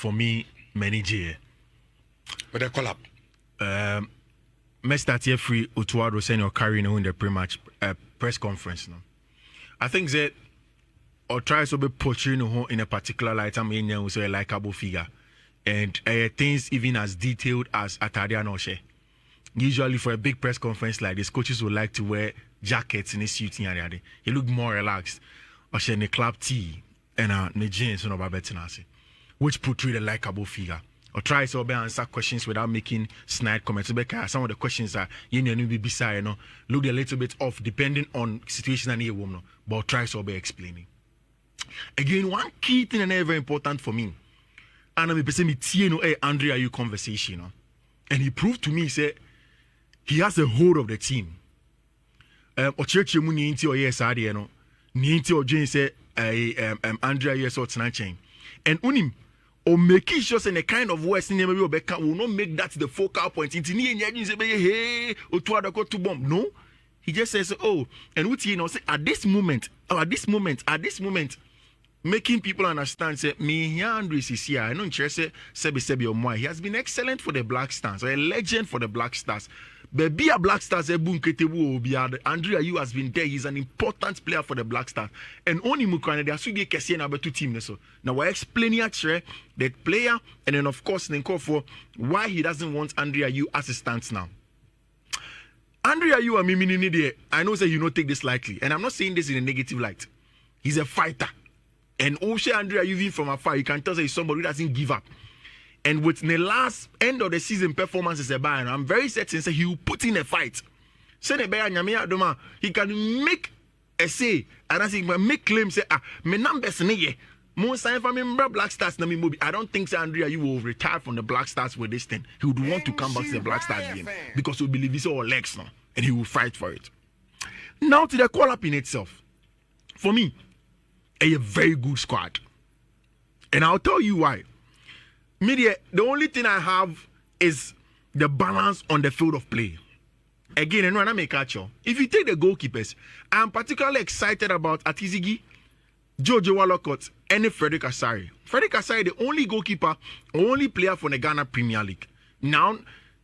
for me, many G. But they call up. Me start here free Otto senior carrying on the pre-match press conference. No, I think that or try to be portraying in a particular light. I mean, you say a likable figure, and things even as detailed as Atadia Noshe. Usually for a big press conference like this, coaches would like to wear jackets and a suit and everything. You look more relaxed. Or she a club tee and the jeans and a which portray the likable figure. Or try to answer questions without making snide comments. Some of the questions are be beside, look a little bit off depending on situation and a woman, but try to be explaining. Again, one key thing and very important for me, and I'm a Andre Ayew conversation, and he proved to me, say he has a hold of the team. Ochechemu ni inti o yes ade no, ni inti o dwen say Andre Ayew so tena and unim or making sure say the kind of words in maybe Obeka will not make that the focal point. It's ni enye say hey otu adako to bomb. No, he just says oh, and what you know say at this moment, making people understand say me here Andre is here. I know Çhose sebi omo. He has been excellent for the Blackstars, a legend for the Blackstars. But be a Blackstars Andre Ayew has been there. He's an important player for the Blackstars. And only Mukwane, there should be a number 2 team. So now we're explaining the player, and then of course then call for why he doesn't want Andre Ayew as it stands now. Andre Ayew, I know say you don't take this lightly, and I'm not saying this in a negative light. He's a fighter. And also Andre Ayew from afar, you can tell he's somebody who doesn't give up. And with the last end of the season performances, I'm very certain that he will put in a fight. He can make a say, and I think make claims say, my numbers most time for me Blackstars na me movie. I don't think Andre Ayew will retire from the Blackstars with this thing. He would want to come back to the Blackstars again because he believe he's all legs now, and he will fight for it. Now to the call up in itself, for me, a very good squad, and I'll tell you why. Media, the only thing I have is the balance on the field of play. Again, and when I make catch you, if you take the goalkeepers, I'm particularly excited about Atizigi, Jojo Walcott, and Frederick Asari. Frederick Asari, the only goalkeeper, only player for the Ghana Premier League. Now,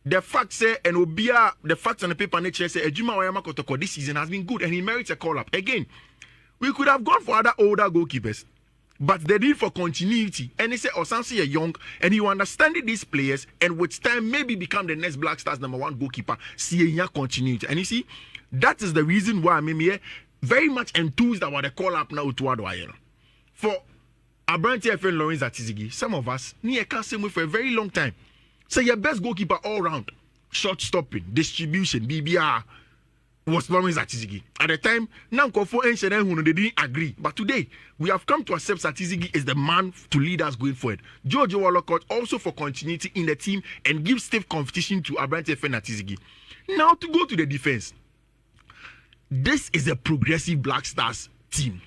the facts say, and Obia, the facts on the paper nature say, Ejuma Wayama Kotoko this season has been good, and he merits a call up. Again, we could have gone for other older goalkeepers. But the need for continuity, and they say Osansi are young, and you understand these players, and with time maybe become the next Blackstars #1 goalkeeper, see a continuity. And you see, that is the reason why I'm here very much enthused about the call up now to Addo Ayew. For Abranti FN Lawrence Atizigi, some of us near can't say for a very long time. Say your best goalkeeper all round, shot stopping, distribution, BBR. Was Lawrence Atizigi. At the time, Nankofo and Sheden they didn't agree. But today, we have come to accept Atizigi is the man to lead us going forward. Jojo Walcott also for continuity in the team and give stiff competition to Abrante FN Atizigi. Now to go to the defense. This is a progressive Blackstars team.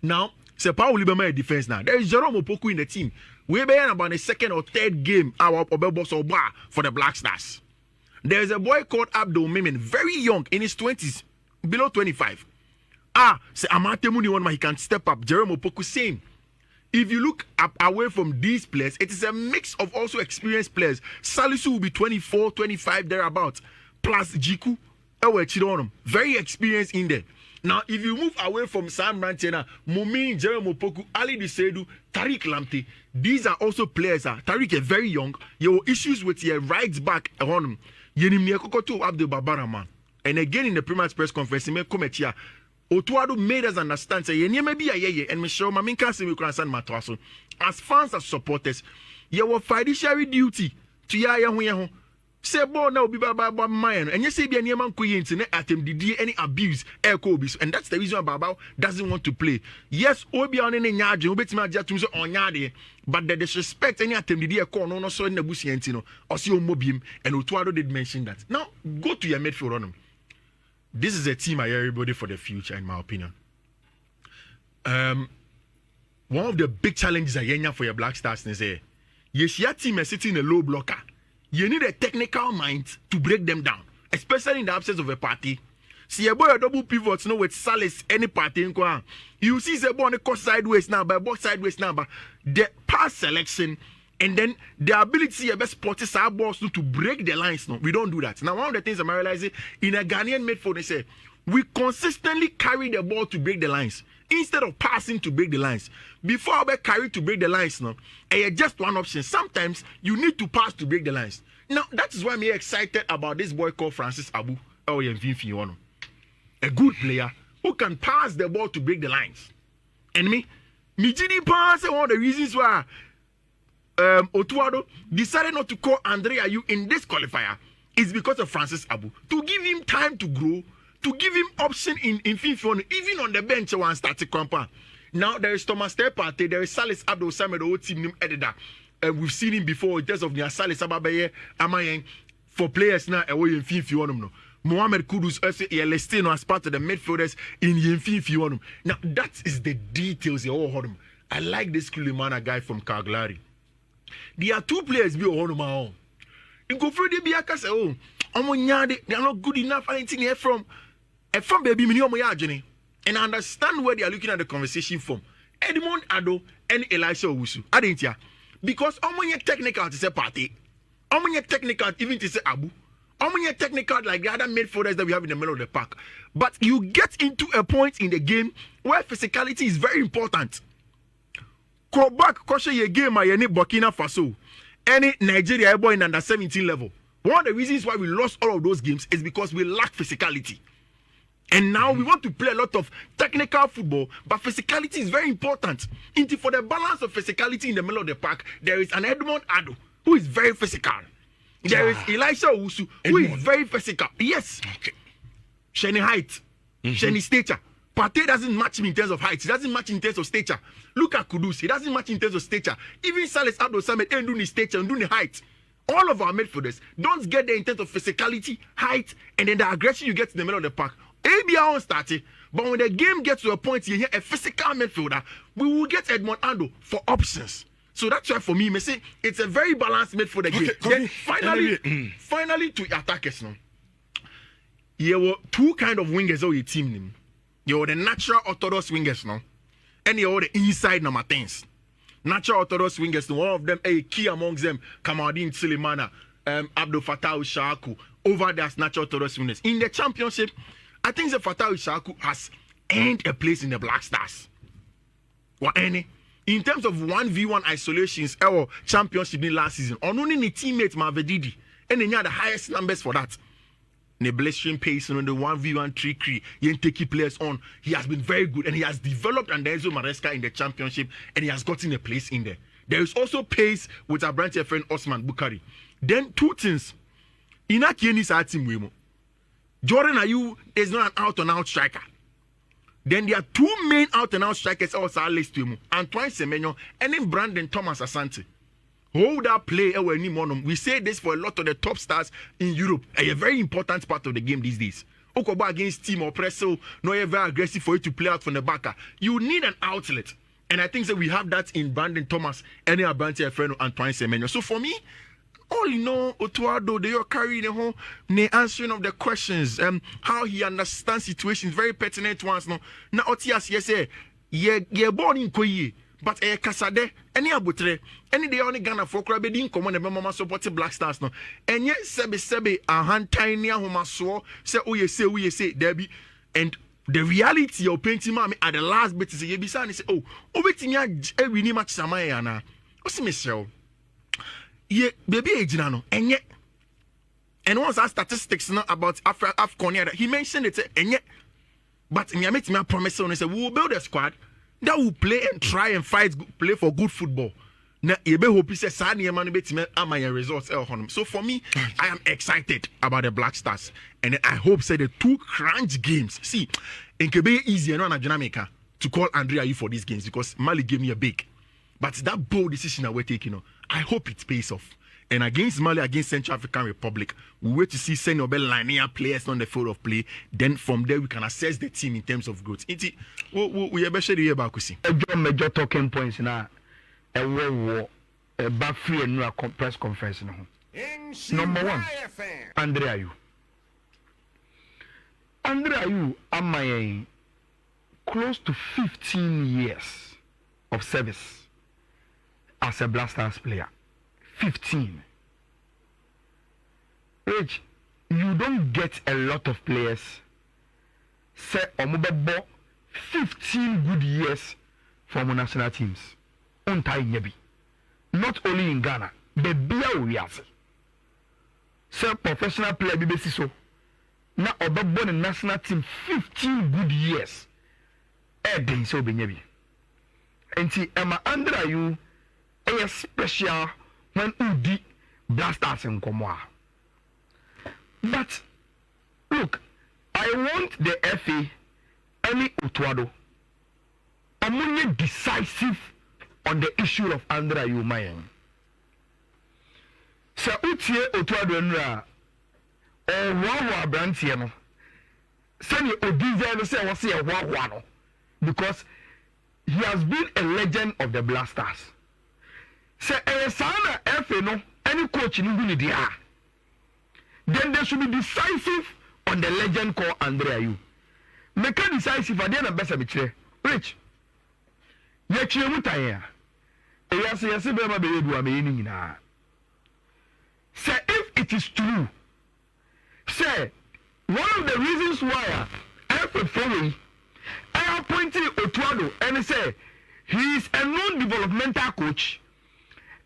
Now, c'est pas Olibema defense now. There is Jerome Opoku in the team. We're about the second or third game for the Blackstars. There's a boy called Addo, very young, in his 20s, below 25. Say Amatemuni one man, he can step up. Jerome Opoku, same. If you look up away from these players, it is a mix of also experienced players. Salisu will be 24, 25, thereabouts. Plus Jiku, very experienced in there. Now, if you move away from Sam Rantena, Mumin, Jerome Opoku, Ali Disedu, Tariq Lamptey, these are also players. Tariq is very young. Your issues with your right back on him. Abdul Babaraman. And again in the pre-match press conference, Otuado made us understand say and Michelle Maminka say we can send Matwaso. As fans as supporters, your fiduciary duty to ya say bo na obi baba man and you say be any man kuyin atem did any abuse and that's the reason why Baba doesn't want to play. Yes, obi on any nyadwe obetima aja tum so onyade, but the disrespect any atem did no so na busienti no or see omobim, and Otuado did mention that. Now go to your midfield on him. This is a team I everybody for the future in my opinion. One of the big challenges again for your Blackstars is yes, your team is sitting in a low blocker. You need a technical mind to break them down, especially in the absence of a party. See a boy a double pivot, with Salis, any party in Kwa. You see the boy on the court sideways now, but both sideways now, but the pass selection And then the ability of best sports our balls to break the lines. No, we don't do that. Now, one of the things I'm realizing in a Ghanaian midfield, they say we consistently carry the ball to break the lines instead of passing to break the lines. Before we carry to break the lines, no, and just one option. Sometimes you need to pass to break the lines. Now, that is why I'm excited about this boy called Francis Abu. Oh, yeah, Fiifi-Manfred. A good player who can pass the ball to break the lines. And me Gini pass one of the reasons why Otto decided not to call Andre Ayew in this qualifier is because of Francis Abu. To give him time to grow, to give him option in Fiifi-Manfred, even on the bench one starting camper. Now there is Thomas Tepate, there is Salis Addo Samed, the whole team name editor. We've seen him before in terms of the Salis Ababaye Amayen for players now away in Fiifi-Manfred. No. Mohamed Kudus also listed as part of the midfielders in Fiifi-Manfred. Now that is the details you all heard. I like this Kulimana guy from Cagliari. There are two players be on my own. You go for the Biaka say, oh, they are not good enough. Anything here from baby minimum. And I understand where they are looking at the conversation from. Edmond Addo and Elisha Owusu. I didn't hear. Because technical to say party. Technical even to say Abu. Technical like the other midfielders that we have in the middle of the park. But you get into a point in the game where physicality is very important. Go back, caution your game, any Burkina Faso, any Nigeria boy in under 17 level. One of the reasons why we lost all of those games is because we lack physicality. And now we want to play a lot of technical football, but physicality is very important. Into for the balance of physicality in the middle of the park, there is an Edmond Addo who is very physical. There is Elisha Owusu who is very physical. Yes. Okay. Shani height, Shani stature. Partey doesn't match him in terms of height. He doesn't match in terms of stature. Look at Kudus. He doesn't match in terms of stature. Even Salis Addo Samed ain't doing his stature and doing the height. All of our midfielders don't get there in terms of physicality, height, and then the aggression you get in the middle of the park. ABR on starting, but when the game gets to a point you hear a physical midfielder, we will get Edmond Addo for options. So that's why for me, I say it's a very balanced midfielder game. Then finally to attackers now. There were two kind of wingers on your team name. You were the natural orthodox wingers now, and you were the inside number 10s. Natural orthodox wingers, one of them, a key amongst them, Kamaldeen Sulemana, Abdul Fattah Shaku, over there as natural orthodox wingers. In the championship, I think the Fattah Shaku has earned a place in the Blackstars. In terms of 1v1 isolations, our championship in last season, on only the teammate Mavedidi, and they had the highest numbers for that. The blistering pace on the 1v1 trickery, taking players on. He has been very good and he has developed under Enzo Maresca in the championship and he has gotten a place in there. There is also pace with our branch friend Osman Bukari. Then two things. Inaki is our team Wemo. Jordan Ayew is not an out-and-out striker. Then there are two main out-and-out strikers also are listed. Antoine Semenyo and then Brandon Thomas Asante. Hold that play. We say this for a lot of the top stars in Europe. A very important part of the game these days. Okoba against team or Presso, no very aggressive for you to play out from the back. You need an outlet. And I think that we have that in Brandon Thomas and our branch friend Antoine Semenyo. So for me, all you know, Otto, they are carrying the whole answering of the questions, how he understands situations, very pertinent ones. Now, Otias, yes, you're born in Koye. But Kasade, any abutre, any day only Ghana for crab didn't come on the mama support Blackstars no. And yet Sebe a hand tiny homa so say we say Debbie and the reality of painting mommy at the last bit is a yebisa and say, oh, waiting every new match Samayana. What's the Michelle? Ye baby age no, and yet and once our statistics now about Afcon, he mentioned it and yet but me make me a promise on say we will build a squad that will play and try and fight, play for good football. Now, you be hoping say Sani man bet my results. So for me, I am excited about the Blackstars, and I hope say the two crunch games. See, it can be easier no Jamaica to call Andre Ayew for these games because Mali gave me a big, but that bold decision that we're taking, I hope it pays off. And against Mali, against Central African Republic, we wait to see Senior Bell linear players on the field of play. Then from there, we can assess the team in terms of growth. We have better hear about Kusi. Major talking points now. A back free and a press conference. Number one, Andre Ayew. Andre Ayew, am close to 15 years of service as a Blackstars player. 15. Rich, you don't get a lot of players. Say Omubebo 15 good years from national teams. Not only in Ghana, the beer we are. Say professional player BBC so. Now Obebo the national team 15 good years. Then so benyebi. And see Emma Andre Ayew a special when Udi Blackstars in Komwa. But look, I want the FA any Utuado. I'm decisive on the issue of Andre Ayew Mayen. So Utie Utuado nra or wawa brantie no. Send you Odize say was say wawa no because he has been a legend of the Blackstars. Say Sana FA no any coach in India. Then they should be decisive on the legend called Andre Ayew. Make a decisive at the end of best of Rich. Yet you mutaya. Yes, say if it is true, say one of the reasons why I following I appointed Otto and say he is a non-developmental coach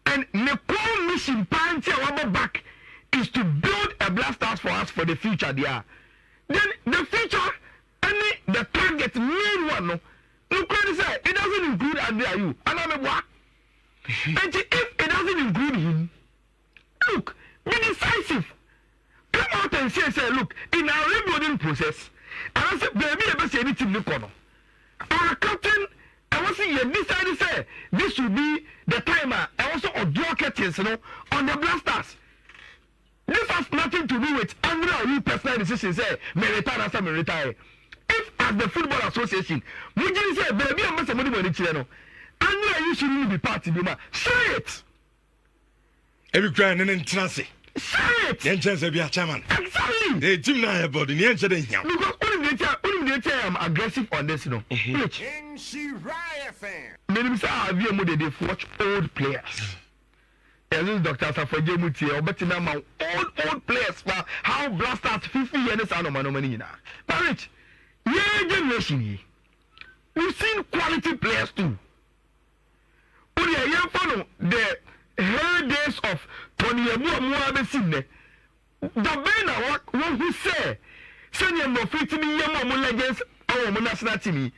and the core mission party our back is to build a Blackstars for us for the future there. Then the future any the target main one no say it doesn't include Andre Ayew. And I'm what? And if it doesn't include him, look, be decisive. Come out and say, look, in our rebuilding process, and I said, baby, I must say anything look on. Our captain, I was saying, decided say this should be the timer. I also draw curtains, on the Blackstars. This has nothing to do with Andre Ayew personal decision. Say, may retire as I may retire. If as the Football Association, we just say, baby, I must have money for the channel. Andre Ayew shouldn't be part of the say it. Every grand and in transit. Say it. The chance to be a chairman. Exactly. The team now about the answer. Because only the I'm aggressive on this, Which? Many say I have you watch old players. As Dr. Safajemuti or better now old players. How Blackstars 50 years and no money now. But Rich, yeah, generation. We've seen quality players too. The heydays of Tony Amuabesin. The Bena one who say, send your more 50 million legends our national team.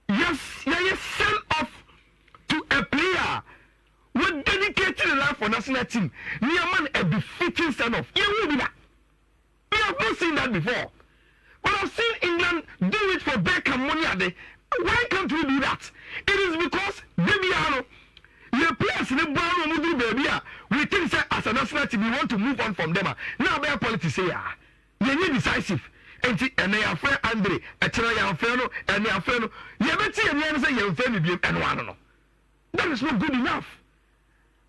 Yes, send off to a player who dedicated a life for national team. Nearman a befitting send off. You will be that. We have not seen that before. But I've seen England do it for Beckham Money. Why can't we do that? It is because Debiano, the players in the Brown baby, we think that as a national team we want to move on from them. Now their politics say they need decisive. And they are fair Andre, a China and they are fair. You better say you're fair and one. That is not good enough.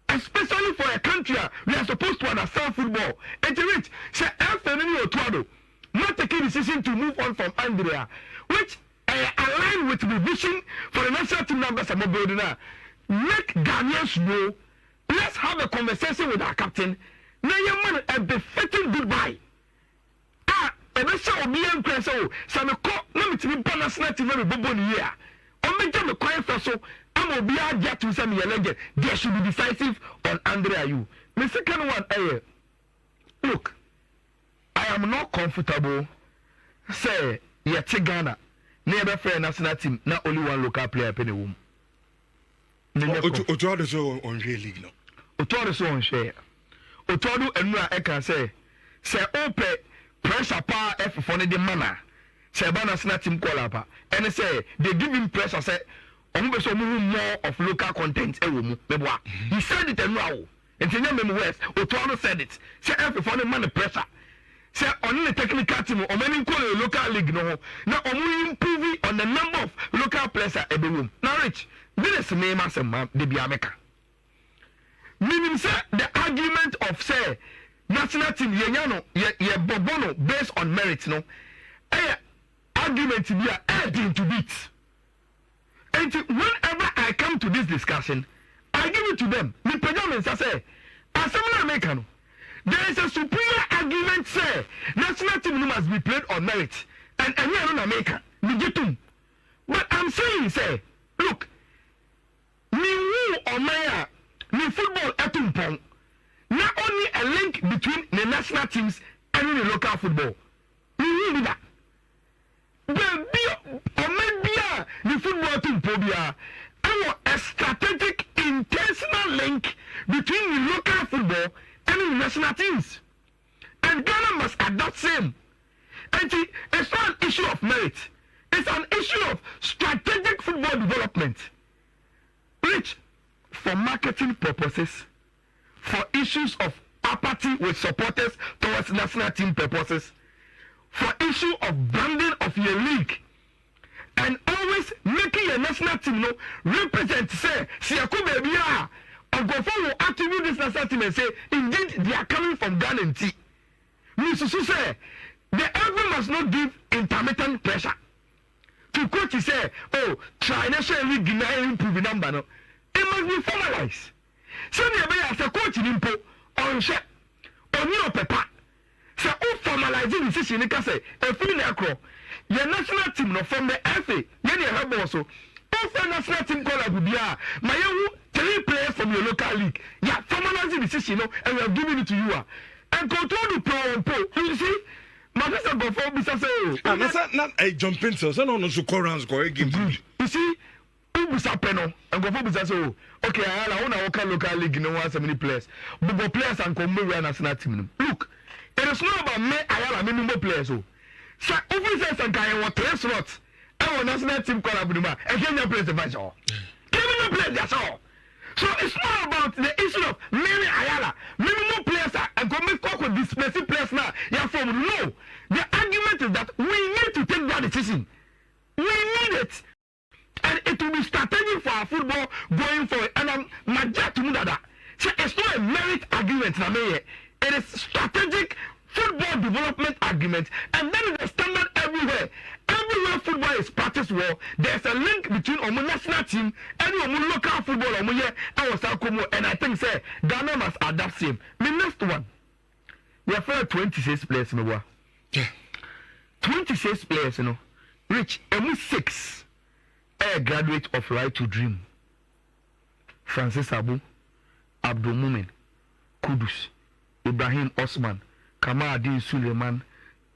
Especially for a country we are supposed to understand football. And to it, say Anthony Otto not taking decision to move on from Andrea, which align with the vision for the national team members and building now. Make Ghanaians know. Let's have a conversation with our captain. Now your man a befitting goodbye. And I saw me and press so some call let me be national team very bubble here. On me tell me quiet for so I'm gonna be out there to send me a legend. They should be decisive on Andre Ayew. The second one, look, I am not comfortable. Say, yet Ghana. Never fair national team, not only one local player penny womb. Otto is on real league now. Otto is on share. Otto and I can say open pressure power F for the manner. Say national team call up and say they give him pressure. Say more of local content. He said it and now. And Tanya West, Otto said it. Say F for the man pressure. Say on the technical team or many call a local league no. Now only improving on the number of local players at the room. Now Rich, this is name as a man the Biameka. Meaning say the argument of say national team ye bobono based on merit no. Argument to be adding to beat. And whenever I come to this discussion, I give it to them. Me pejamens say Assembly American. There is a superior argument say national team must be played on merit. And we are not American. But I'm saying say, look, me or Maya, me football etumpong. Not only a link between the national teams and the local football. You need that. The football team phobia a strategic intentional link between the local football and the national teams. And Ghana must adopt same. And it's not an issue of merit. It's an issue of strategic football development. Which, for marketing purposes, for issues of apathy with supporters towards national team purposes, for issue of branding of your league, and always making your national team represent, say, Siaku baby, or go forward attribute this national team and say, indeed, they are coming from Ghana and T. Mr. say, the ever must not give intermittent pressure. To coach, he say, oh, try national league, improve number. No. It must be formalized. So the as a coach in impo on share on your paper. So formalizing the decision you can say a free acro. Your national team no from the FA, you have also. Also national team call Abudia. My 3 players from your local league. Yeah, formalizing the decision and we are giving it to you. And control the pro and pro. You see, my sister before Mr. Say, not a jumping so no so corrans go again. You see. Busapeno and go for Busaso. Okay, I want to local league, no one so many players. But players and come we national team. Look, it is not about me, I have minimum players. So officers and I want 3 slots. I want national team call Abuduma. And can you play the match all? Can you play that's all? So it's not about the issue of Mary Ayala. Minimum players and go make talk with this specific players now. Yeah, from no. The argument is that we need to take that decision. We need it. And it will be strategic for our football going forward. And I'm major to Mudada. So it's not a merit argument. It is strategic football development argument. And then it's a standard everywhere. Everywhere football is practiced well, there's a link between our national team and our local football. And I think say Ghana must adapt same. The next one. We have 26 players in the world. 26 players, Rich, and 6. A graduate of Right to Dream. Francis Abu, Abdul Mumin, Kudus, Ibrahim Osman, Kamal Adin Suleiman.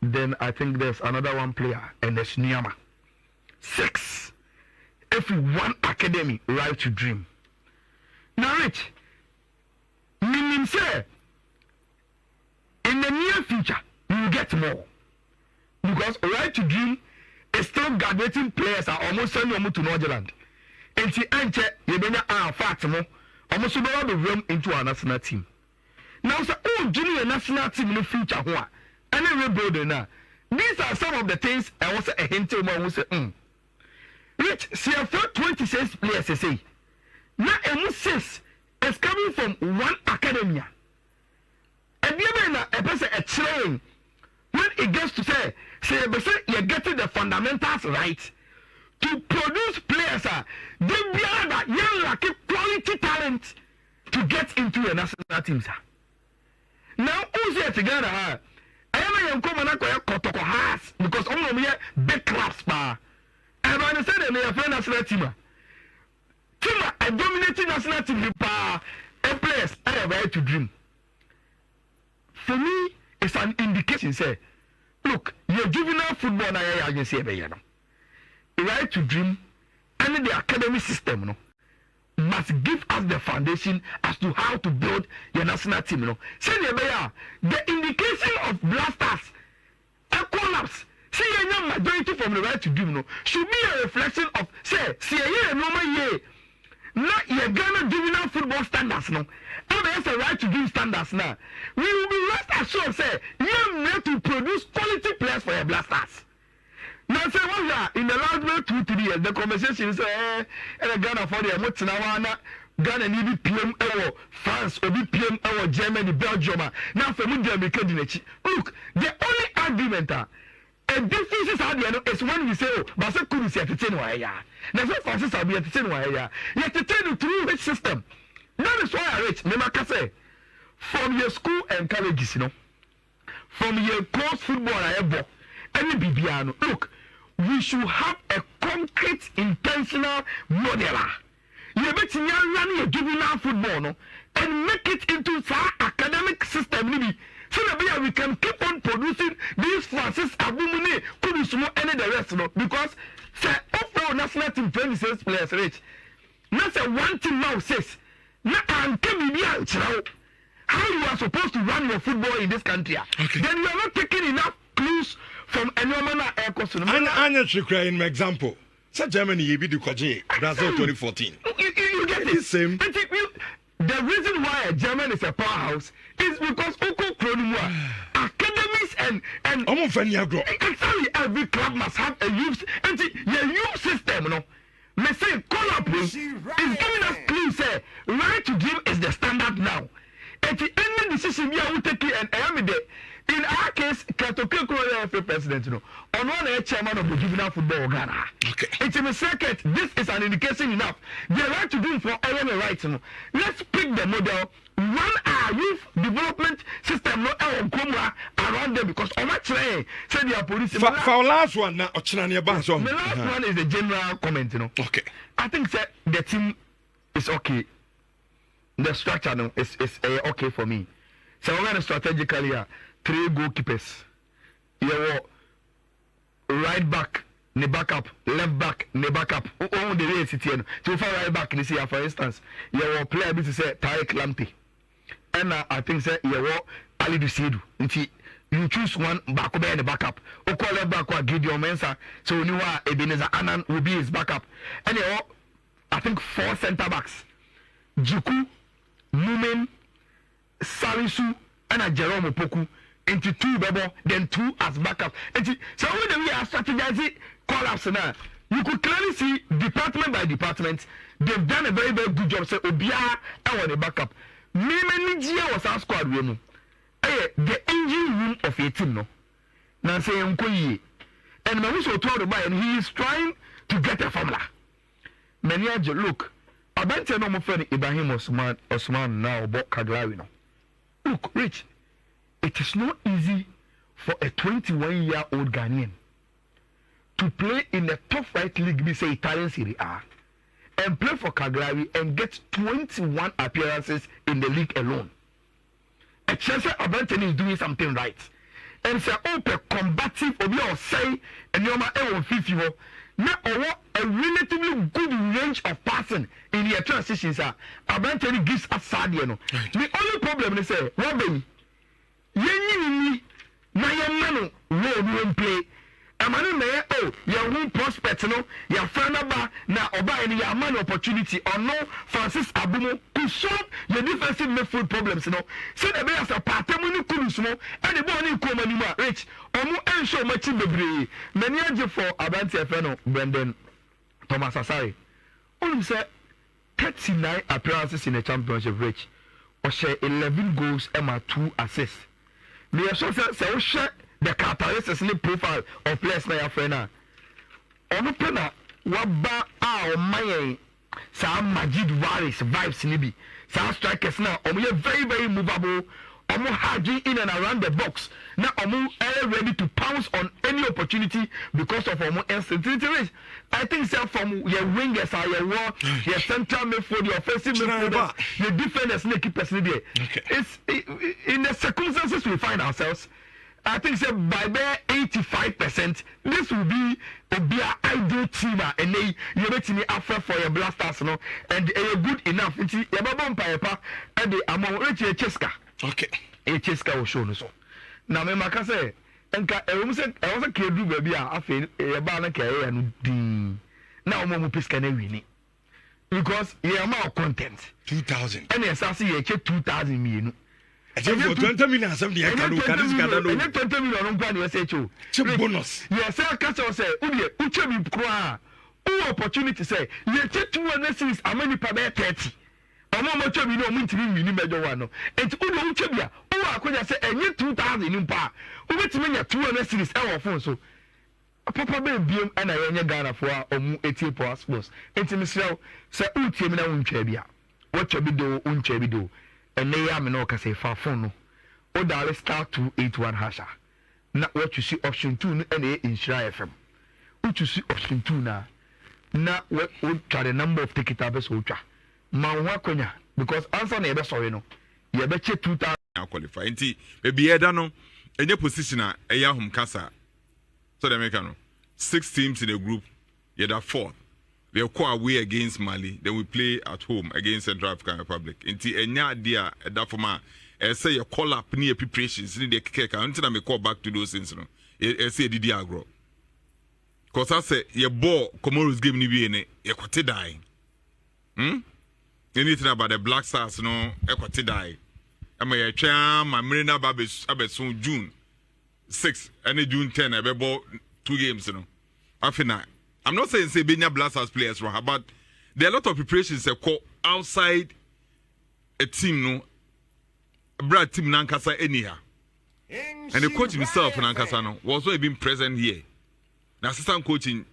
Then I think there's another one player, and there's Niyama. 6. Every one academy, Right to Dream. Now, Rich, meaning say, in the near future, you will get more. Because Right to Dream is still graduating players are almost sending them to Northern. And she enter you fact more almost the room into our national team. Now so junior national team in the future and then rebuilding now. These are some of the things I want to hint to more say Rich see 26 players say. Now M6 is coming from one academia. And even a person a train when it gets to say you're getting the fundamentals right to produce players they beyond that young like quality talent to get into your national teams. Now who's here together? I am come and I because I'm big clubs and I understand that they are friend national team. A dominating national team and players I have Right to Dream. For me, it's an indication say look, your juvenile football now you say Right to Dream and the academy system must give us the foundation as to how to build your national team. Say the indication of Blackstars a collapse. See a majority from the Right to Dream should be a reflection of say a normal year. Not your Ghana juvenile football standards there's a Right to Dream standards now. We will be rest assured say you need to produce quality players for your Blackstars. Now say what in the last 2-3 years the conversation is and Ghana for the Ghana need PM or France or PM or Germany, Belgium. Now for me America. Look, the only argument a difference is when we say but say could see at the now say Francis will be at the you have to tell the through which system. That is why I rich. Say, from your school and colleges, you know, from your course football any BBR. Look, we should have a concrete, intentional modeler. You bet you run a juvenile football, no, and make it into our academic system, maybe. So that we can keep on producing these Francis Abumune, Kudusumo, and the rest, no, because say overall national team 26 players, rich. Not say one team now says, not how you are supposed to run your football in this country. Okay. Then you are not taking enough clues from anyone air course. I'm should cry in my example. So Germany, you be the Kwaji, Brazil 2014. You get it. Same. The reason why Germany is a powerhouse is because Oko Kronumwa, academies and exactly every club must have a youth and the youth system, you know. Me say call up is giving us clues say right to dream is the standard now. At the end decision we are taking and I am there. In our case, Katoke Kuro president, you know, on one chairman of the juvenile football Ghana. Okay. It's a second. This is an indication enough. They right to do for everyone right. You know. Let's pick the model. Run our youth development system no around them because on my train say they are police. For last one now, the last one is the general comment, you know. Okay. I think that the team is okay. The structure no, is okay for me. So we're gonna strategically 3 goalkeepers. You right back, ne backup, left back, ne backup. Oh, the way it's here. So far right back, you see, for instance, you player bit to say Tarek Lamptey, and I think say you Ali Dusidu. You choose one back over the backup. O call left back or Gideon Mensah. So you are Ebenezer Annan will be his backup. And you I think 4 centre backs. Juku, Numen, Salisu, and Jerome Opoku. Into 2 bebo, then 2 as backup. So when we are strategizing collapse now, you could clearly see department by department, they've done a very, very good job. Say Obia and the backup. Nigeria was our squad room. The engine room of a team, no. Now say Nkoye. And my also told about and he is trying to get a formula. Many look, I bet you no more friend Ibrahim Osman now about Kaglawi now. Look, Rich. It is not easy for a 21-year-old Ghanaian to play in the top right league, we say Italian Serie A, and play for Cagliari and get 21 appearances in the league alone. A Chelsea Abantani is doing something right. And say, combative, or say, and you're my own Fiifi-Manfred. Now, a relatively good range of passing in your transitions. Abantani gives us Sadio. The only problem is, Robin. Yenni na yemano wo play amanu me your who prospect no your friend ba na oba any your man opportunity or no Francis Abumo to solve your defensive midfield problems no say the be as a partemu ni kulus no and the ball ni come anima rich omo ensure machi bebre many age for Abante Feno Brendan Thomas Asare only say 39 appearances in the championship rich or share 11 goals and 2 assists. Me also say share the characteristics in the profile of players na your friend na. Ono pena waba a o maye sa Majid Waris vibes ni bi. Sa strikers na omo very very movable. Omo hardly in and around the box. Now omo ready to pounce on any opportunity because of omo instinctivity. I think say from your wingers are your war, your central midfield, your offensive midfield, your defenders, and keepers in there. Okay. It's in the circumstances we find ourselves. I think say by 85%, this will be an ideal team and you're making offer for your Blackstars, no, and you're good enough. It's your babon papa and the among rich Çhose. Okay. Çhose will show so. Now me maka say enka erum say I was a kid do baby afi e ba na career no din. Now mo piska na wini. Because you are more content 2000. And yes I see you 2000 mienu. I think for 20 million something I can do. And 20 million on plan you say cho. Bonus. Yes I can say uye uche bi kra. Who opportunity say you take 200 series how many per 30. Omo mo chebi no mo ntimi mini mejo wa no. Enti udo uchebi a o akonya say enye 2000 ni mpa. O betimi nya 200 series e wo phone so. Papa be biem ana yenye Ghana for omu 80 passports. Enti misrew say utie mi na untwa bi a. Wo chebi do untwa bi do. and they am no kase fa phone no o dial star 281 hasha na what you see option 2 no and insure FM what you see option 2 na what try the number of ticket abes ultra man wa konya because answer na ebe sorry no ye be che 2000 qualify nti e bi eda no enye position a eya hom kasa so they make no 6 teams in a group you're the fourth. They call away against Mali. Then we play at home against Central African Republic. Until any idea that for my say you call up near preparations. Need the cake. Until I may call back to those things. No, I say did you grow? Cause I say your ball Comoros game ni be in you quite dying. Anything about the Blackstars? No, you quite die. I'm a charm. I'm Marina Babes. Soon June 6 and June 10. I be ball 2 games. You know. I'm not saying say Benya Blackstars players wrong, but there are a lot of preparations that call outside a team, no, a brand team Nankasa anyhow. And the coach himself, Nankasa, no, was not even present here. Now, assistant coaching,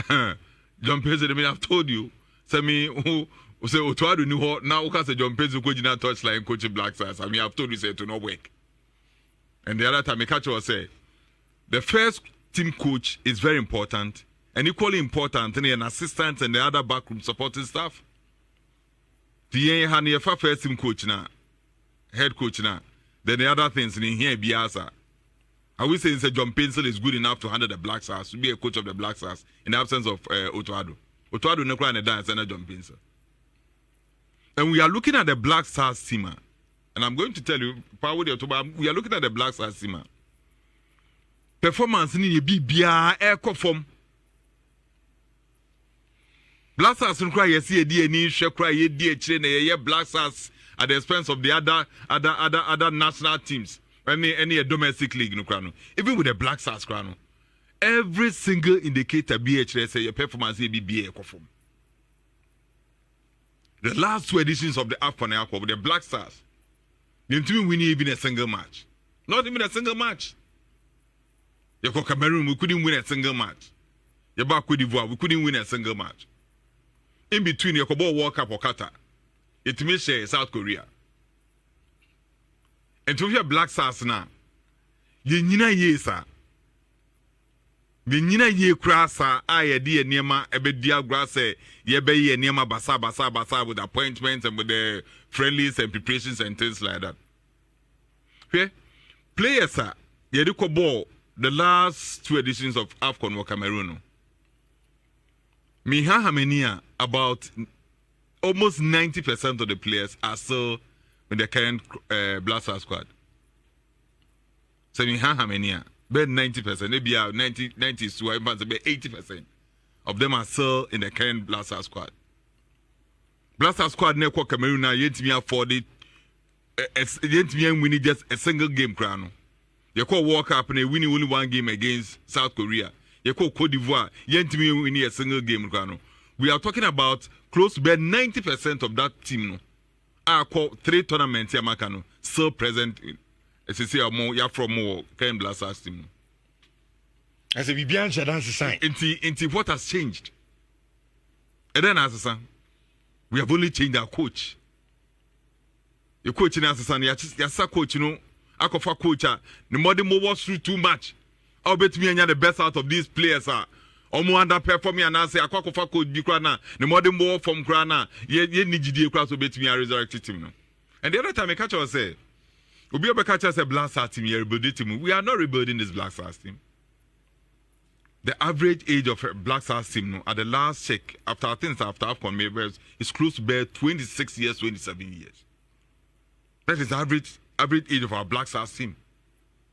John Pezzo, I've told you, say me who say Otto Addo knew now who can say John Pezzo coaching that touchline coaching Blackstars. I mean, I've told you say to not work. And the other time, I catch you say the first team coach is very important and equally important and an assistant and the other backroom supporting staff. The first team coach now, head coach now, then the other things in here biasa. I will say John Pencil is good enough to handle the Blackstars, to be a coach of the Blackstars in the absence of Otto Addo. Otto Addo never and dance and John Pencil. And we are looking at the Blackstars team, and I'm going to tell you, we are looking at the Blackstars team. Performance in the BBA air form. Blackstars and cry, you see a DNA, she cry, ye dear chain, ye Blackstars at the expense of the other national teams. Any domestic league, no crano. Even with the Blackstars crano. Every single indicator BHS say your performance will be BA form. The last 2 editions of the AFCON with the Blackstars, they didn't win even a single match. Not even a single match. You go Cameroon, we couldn't win a single match. You back Côte d'Ivoire, we couldn't win a single match. In between, you go World Cup or Qatar. It may share South Korea. And to hear Blackstars now, you nina ye sir. The nina ye crassa, I dear Nema, a bit dear grass, ye be ye Nema basa with appointments and with the friendlies and preparations and things like that. Okay? Players, sir, ye do ball. The last 2 editions of AFCON were Cameroon. Hamenia, about almost 90% of the players are still in the current Blackstars squad. So Hamenia, about 90%, maybe 90s to about 80% of them are still in the current Blackstars squad. Blackstars squad never Cameroon now yet me afford it. Yet me winning just a single game crown. You call World Cup and they winning only 1 game against South Korea. You call Côte d'Ivoire, yet me winning a single game crown. We are talking about close to 90% of that team. Are called 3 tournaments Yamakano still present. As you say, you're from more Ken Blackstars team. I said, we began to dance the sign. Into what has changed? And then, as a son, we have only changed our coach. Your coach in as a son, you're coach, you know. Akofa coach, the modern was through too much. I'll bet me and the best out of these players are. Omo underperforming and I say Akofa coach Bikrana, the modern more from Krana, ye need to class bet me a resurrected team. And the other time I catch us say, we'll be able to catch us a Blackstars team, rebuilding team. We are not rebuilding this Blackstars team. The average age of a Blackstars team at the last check, after AFCON members, is close to bear 26 years, 27 years. That is the average age of our Blackstars team,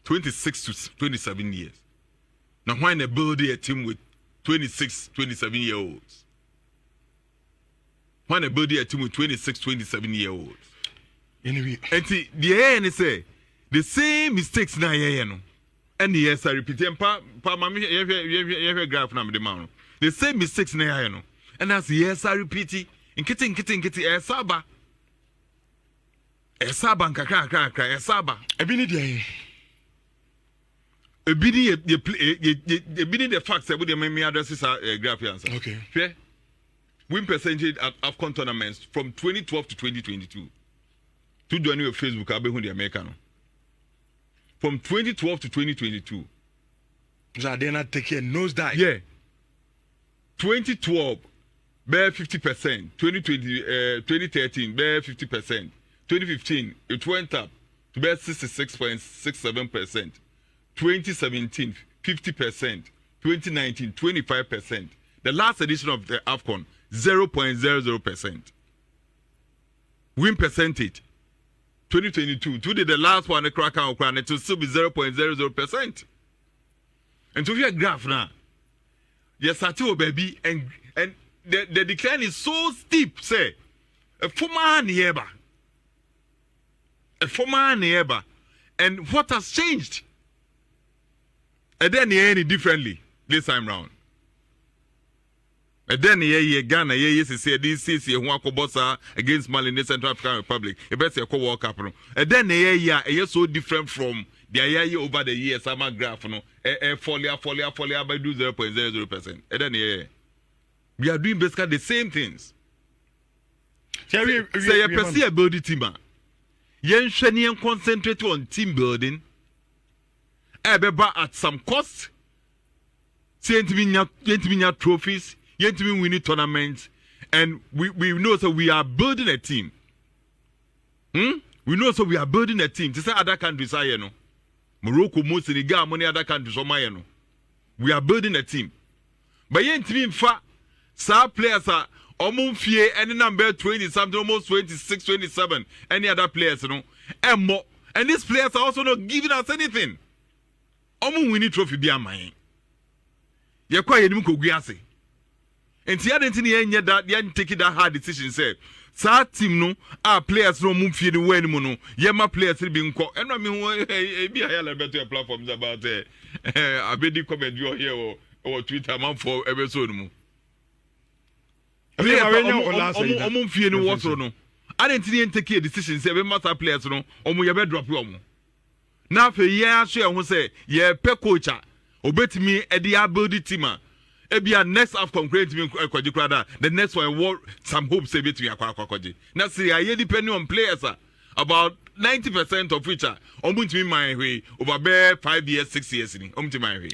26 to 27 years. Now, why they build a team with 26, 27-year-olds? Why they build a team with 26, 27-year-olds? Anyway, and the end say the same mistakes now, and yes, I repeat, and graph number the man. The same mistakes now, and that's yes, I repeat it. In kitty, Saba. Esaba nkakra esaba ebini dey ebini the facts that we me addresses graph answer. Okay. Fair. Win percentage at AFCON tournaments from 2012 to 2022. to join your Facebook abehu the American. From 2012 to 2022. So they not take a nosedive. Yeah. 2012 bear 50%, 2013 bear 50%, 2015 it went up to bear 66.67%, 2017 50%, 2019 25%. The last edition of the AFCON 0.00%. Win percentage 2022 to the last one the crack out it will still be 0.00%. And to your graph now, yes, I tell baby, and the decline is so steep, say a former neighbor. And what has changed? And then any differently this time round. And then Ghana, yes, this is Bossa against Mali in the Central African Republic. A best World Cup. And then so different from the year over the years. I'm a graph, folia by do 0.00%. And then we are doing basically the same things. Say you perceive a building team. Yen Shanian concentrate on team building. Ebeba at some cost. Yent trophies. Yet we win tournaments, and we know so we are building a team. We know so we are building a team. To say other countries are you know, Morocco, Senegal, many other countries are you know. We are building a team. But yet in fact, some players are almost fear any number 20 something, almost 26, 27. Any other players you know, and more. And these players are also not giving us anything. Almost winning trophy be a mine. You're quite a new Kogiasi. And the other thing you that you take that hard decision say sa team no our players no move feed when no yema players be nko and I mean be a hell better platforms about abedi comment you here or Twitter man for episode mu move feed no what no I didn't take a decision say we must have players no omo ye be drop you omo na fe ye ahwe ho say ye pe coach obetimi e dey build team Ebia next AFCON create me kwaji krada. The next one what some hope say between kwaji. Now see I depending on players about 90% of which are to my way over bare 5 years, 6 years in to my way.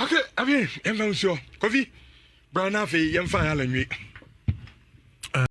Okay, I mean, I'm sure. Coffee, Brian Afe, young fire and